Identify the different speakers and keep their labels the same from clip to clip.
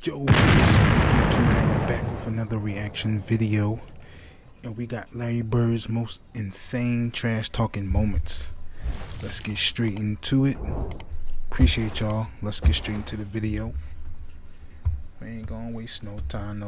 Speaker 1: Yo, what's good YouTube? I am back with another reaction video, and we got Larry Bird's most insane trash talking moments. Let's get straight into it. Appreciate y'all. Let's get straight into the video. We ain't gonna waste no time.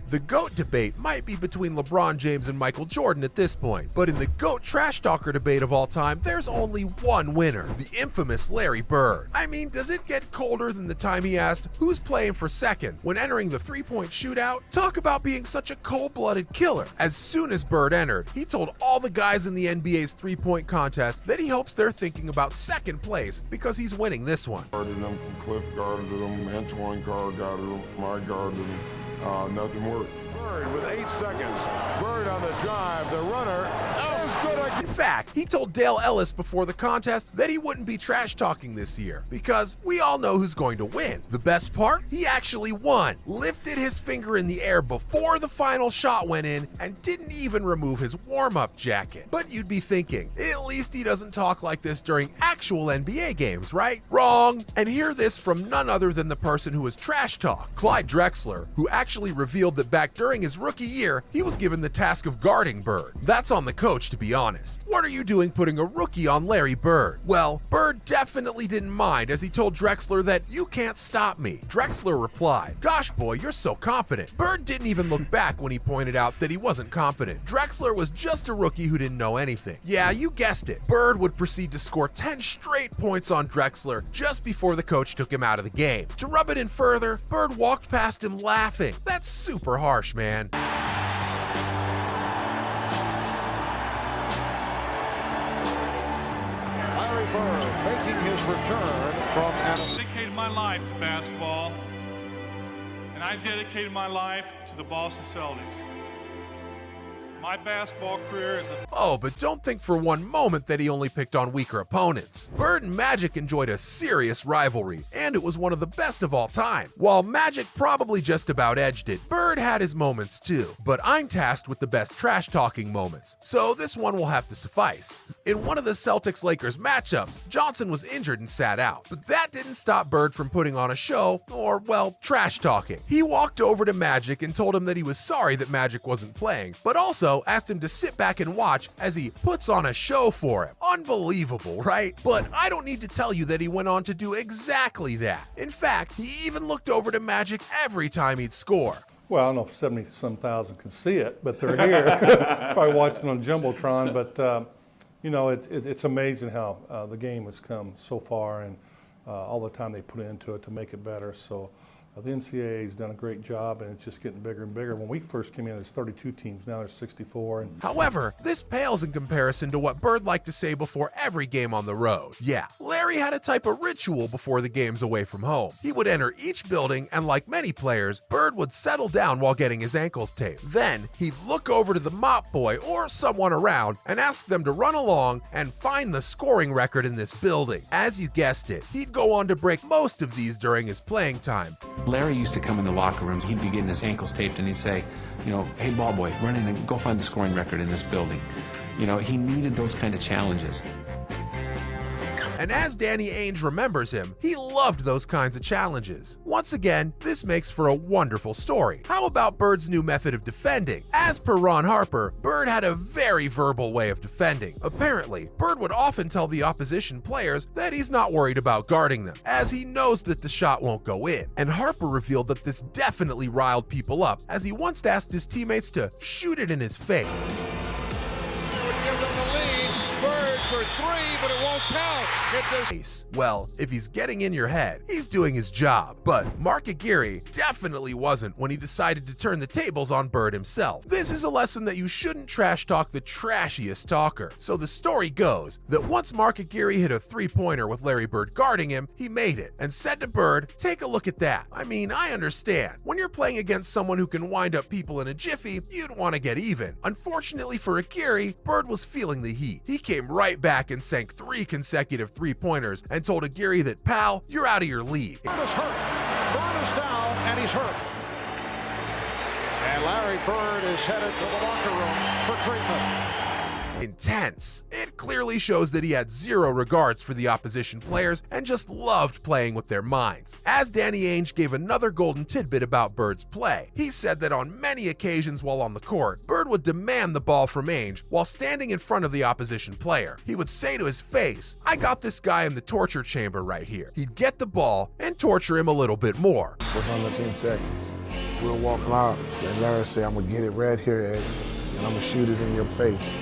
Speaker 2: The GOAT debate might be between LeBron James and Michael Jordan at this point, but in the GOAT trash talker debate of all time, there's only one winner, the infamous Larry Bird. I mean, does it get colder than the time he asked who's playing for second when entering the three-point shootout? Talk about being such a cold-blooded killer. As soon as Bird entered, he told all the guys in the NBA's three-point contest that he hopes they're thinking about second place because he's winning this one.
Speaker 3: Guarded him, Cliff guarded him, Antoine guarded him, I guarded him. Nothing worked.
Speaker 4: Bird with 8 seconds. Bird on the drive. The runner is good again.
Speaker 2: In fact, he told Dale Ellis before the contest that he wouldn't be trash talking this year because we all know who's going to win. The best part? He actually won. Lifted his finger in the air before the final shot went in and didn't even remove his warm-up jacket. But you'd be thinking, at least he doesn't talk like this during actual NBA games, right? Wrong. And hear this from none other than the person who was trash talk, Clyde Drexler, who actually revealed that back during his rookie year, he was given the task of guarding Bird. That's on the coach, to be honest. What are you doing putting a rookie on Larry Bird? Well, Bird definitely didn't mind as he told Drexler that you can't stop me. Drexler replied, "Gosh boy, you're so confident." Bird didn't even look back when he pointed out that he wasn't confident. Drexler was just a rookie who didn't know anything. Yeah, you guessed it. Bird would proceed to score 10 straight points on Drexler just before the coach took him out of the game. To rub it in further, Bird walked past him laughing. That's super harsh, man.
Speaker 4: Larry Bird making his return from
Speaker 5: I dedicated my life to basketball, and I dedicated my life to the Boston Celtics. My basketball career is a
Speaker 2: Oh, but don't think for one moment that he only picked on weaker opponents. Bird and Magic enjoyed a serious rivalry, and it was one of the best of all time. While Magic probably just about edged it, Bird had his moments too. But I'm tasked with the best trash-talking moments, so this one will have to suffice. In one of the Celtics-Lakers matchups, Johnson was injured and sat out. But that didn't stop Bird from putting on a show, or, well, trash-talking. He walked over to Magic and told him that he was sorry that Magic wasn't playing, but also asked him to sit back and watch as he puts on a show for him. Unbelievable, right? But I don't need to tell you that he went on to do exactly that. In fact, he even looked over to Magic every time he'd score.
Speaker 6: Well, I don't know if 70-some thousand can see it, but they're here. Probably watching on Jumbotron, but you know, it's amazing how the game has come so far and all the time they put into it to make it better. So the NCAA has done a great job, and it's just getting bigger and bigger. When we first came in, there's 32 teams. Now there's 64.
Speaker 2: However, this pales in comparison to what Bird liked to say before every game on the road. Yeah, Larry had a type of ritual before the games away from home. He would enter each building, and like many players, Bird would settle down while getting his ankles taped. Then, he'd look over to the mop boy or someone around and ask them to run along and find the scoring record in this building. As you guessed it, he'd go on to break most of these during his playing time.
Speaker 7: Larry used to come in the locker rooms, he'd be getting his ankles taped, and he'd say, you know, hey, ball boy, run in and go find the scoring record in this building. You know, he needed those kind of challenges.
Speaker 2: And as Danny Ainge remembers him, he loved those kinds of challenges. Once again, this makes for a wonderful story. How about Bird's new method of defending? As per Ron Harper, Bird had a very verbal way of defending. Apparently, Bird would often tell the opposition players that he's not worried about guarding them, as he knows that the shot won't go in. And Harper revealed that this definitely riled people up, as he once asked his teammates to shoot it in his face.
Speaker 4: would give them the lead. Bird for 3, but it won't count.
Speaker 2: Well, if he's getting in your head, he's doing his job. But Mark Aguirre definitely wasn't when he decided to turn the tables on Bird himself. This is a lesson that you shouldn't trash talk the trashiest talker. So the story goes that once Mark Aguirre hit a three-pointer with Larry Bird guarding him, he made it and said to Bird, "Take a look at that." I mean, I understand. When you're playing against someone who can wind up people in a jiffy, you'd want to get even. Unfortunately for Aguirre, Bird was feeling the heat. He came right back and sank 3 consecutive three-pointers and told Aguirre that, "Pal, you're out of your league."
Speaker 4: Bird is hurt. Bird is down, and he's hurt. And Larry Bird is headed to the locker room for treatment.
Speaker 2: intense. It clearly shows that he had zero regards for the opposition players and just loved playing with their minds. As Danny Ainge gave another golden tidbit about Bird's play, he said that on many occasions while on the court, Bird would demand the ball from Ainge while standing in front of the opposition player. He would say to his face, "I got this guy in the torture chamber right here." He'd get the ball and torture him a little bit more.
Speaker 8: What's under 10 seconds? We'll walk out and Larry say, "I'm gonna get it right here, Ed, and I'm gonna shoot it in your face."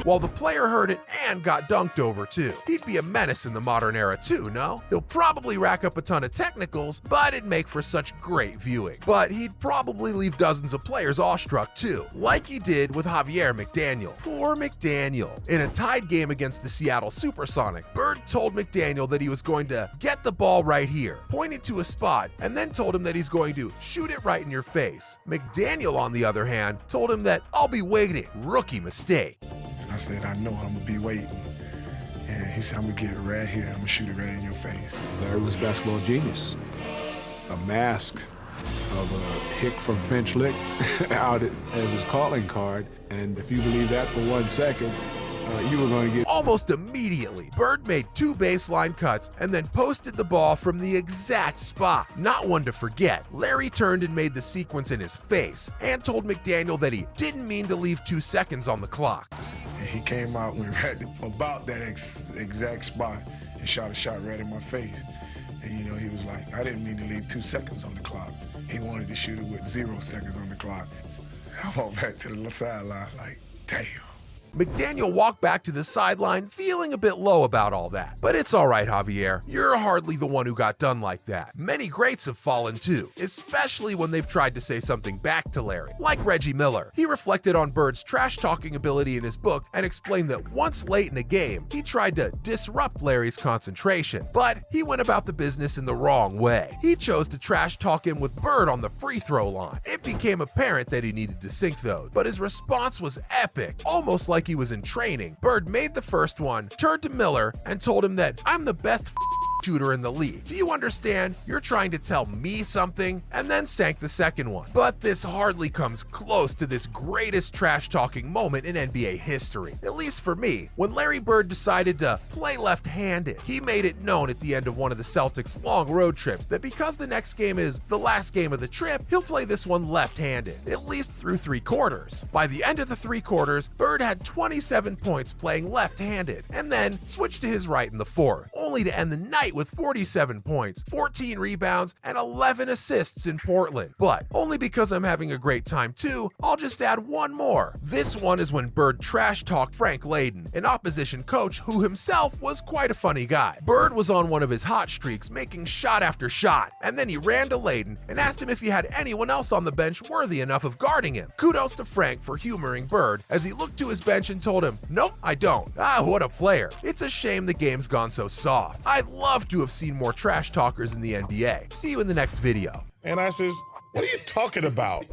Speaker 2: While the player heard it and got dunked over too. He'd be a menace in the modern era too, no? He'll probably rack up a ton of technicals, but it'd make for such great viewing. But he'd probably leave dozens of players awestruck too, like he did with Javier McDaniel. Poor McDaniel. In a tied game against the Seattle Supersonics, Bird told McDaniel that he was going to get the ball right here, pointed to a spot, and then told him that he's going to shoot it right in your face. McDaniel, on the other hand, told him that, "I'll be waiting." Rookie mistake.
Speaker 9: I said, "I know I'm gonna be waiting." And he said, "I'm gonna get it right here. I'm gonna shoot it right in your face."
Speaker 10: Larry was a basketball genius. A mask of a hick from Finch Lick out as his calling card. And if you believe that for 1 second, you were going to get...
Speaker 2: Almost immediately, Bird made 2 baseline cuts and then posted the ball from the exact spot. Not one to forget. Larry turned and made the sequence in his face and told McDaniel that he didn't mean to leave 2 seconds on the clock.
Speaker 9: And he came out and right about that exact spot and shot a shot right in my face. And you know, he was like, "I didn't mean to leave 2 seconds on the clock." He wanted to shoot it with 0 seconds on the clock. I walked back to the sideline like, damn.
Speaker 2: McDaniel walked back to the sideline feeling a bit low about all that. But it's all right, Javier. You're hardly the one who got done like that. Many greats have fallen too, especially when they've tried to say something back to Larry, like Reggie Miller. He reflected on Bird's trash-talking ability in his book and explained that once late in a game, he tried to disrupt Larry's concentration, but he went about the business in the wrong way. He chose to trash-talk him with Bird on the free throw line. It became apparent that he needed to sink those, but his response was epic, almost like he was in training. Bird made the first one, turned to Miller, and told him that, "I'm the best shooter in the league. Do you understand? You're trying to tell me something?" And then sank the second one. But this hardly comes close to this greatest trash-talking moment in NBA history. At least for me, when Larry Bird decided to play left-handed. He made it known at the end of one of the Celtics' long road trips that because the next game is the last game of the trip, he'll play this one left-handed, at least through 3 quarters. By the end of the 3 quarters, Bird had 27 points playing left-handed, and then switched to his right in the 4th, only to end the night with 47 points, 14 rebounds, and 11 assists in Portland. But only because I'm having a great time too, I'll just add one more. This one is when Bird trash-talked Frank Layden, an opposition coach who himself was quite a funny guy. Bird was on one of his hot streaks, making shot after shot, and then he ran to Layden and asked him if he had anyone else on the bench worthy enough of guarding him. Kudos to Frank for humoring Bird as he looked to his bench and told him, "Nope, I don't." Ah, what a player. It's a shame the game's gone so soft. I'd love to have seen more trash talkers in the NBA. See you in the next video.
Speaker 11: And I says, "What are you talking about?"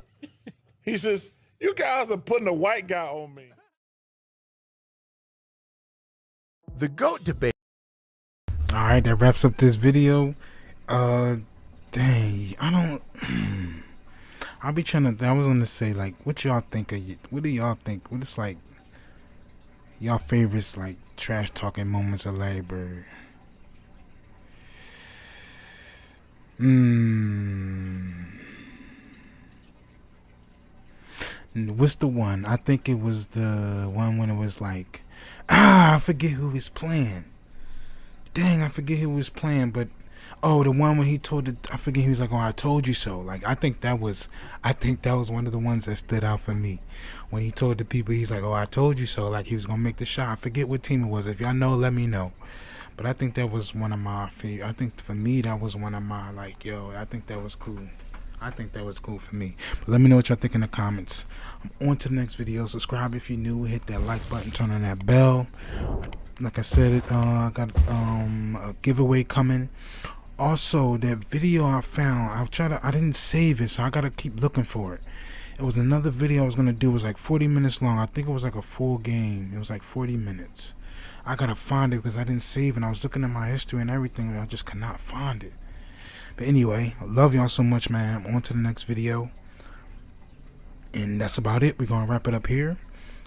Speaker 11: He says, "You guys are putting a white guy on me."
Speaker 2: The GOAT debate.
Speaker 1: All right, that wraps up this video. Dang, I don't. I'll be trying to. I was gonna say, like, what y'all think of it? What do y'all think? What is like y'all favorites, like trash talking moments of Larry Bird? What's the one? I think it was the one when it was like, I forget who was playing. Dang, I forget who was playing, but the one when he told I forget, he was like, "Oh, I told you so." Like, I think that was one of the ones that stood out for me. When he told the people, he's like, "Oh, I told you so." Like, he was gonna make the shot. I forget what team it was. If y'all know, let me know. But I think that was one of my favorite. I think for me, that was one of my, like, yo, I think that was cool. I think that was cool for me. But let me know what y'all think in the comments. I'm on to the next video. Subscribe if you're new. Hit that like button. Turn on that bell. Like I said, I got a giveaway coming. Also, that video I found, I didn't save it, so I gotta keep looking for it. It was another video I was gonna do. It was like 40 minutes long. I think it was like a full game. It was like 40 minutes. I gotta find it because I didn't save it. And I was looking at my history and everything, and I just could not find it. But anyway, I love y'all so much, man. On to the next video. And that's about it. We're gonna wrap it up here.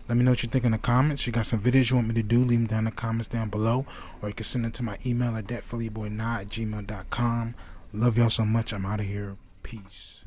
Speaker 1: Let me know what you think in the comments. You got some videos you want me to do, leave them down in the comments down below. Or you can send them to my email at thatphillyboy9@gmail.com. Love y'all so much. I'm out of here. Peace.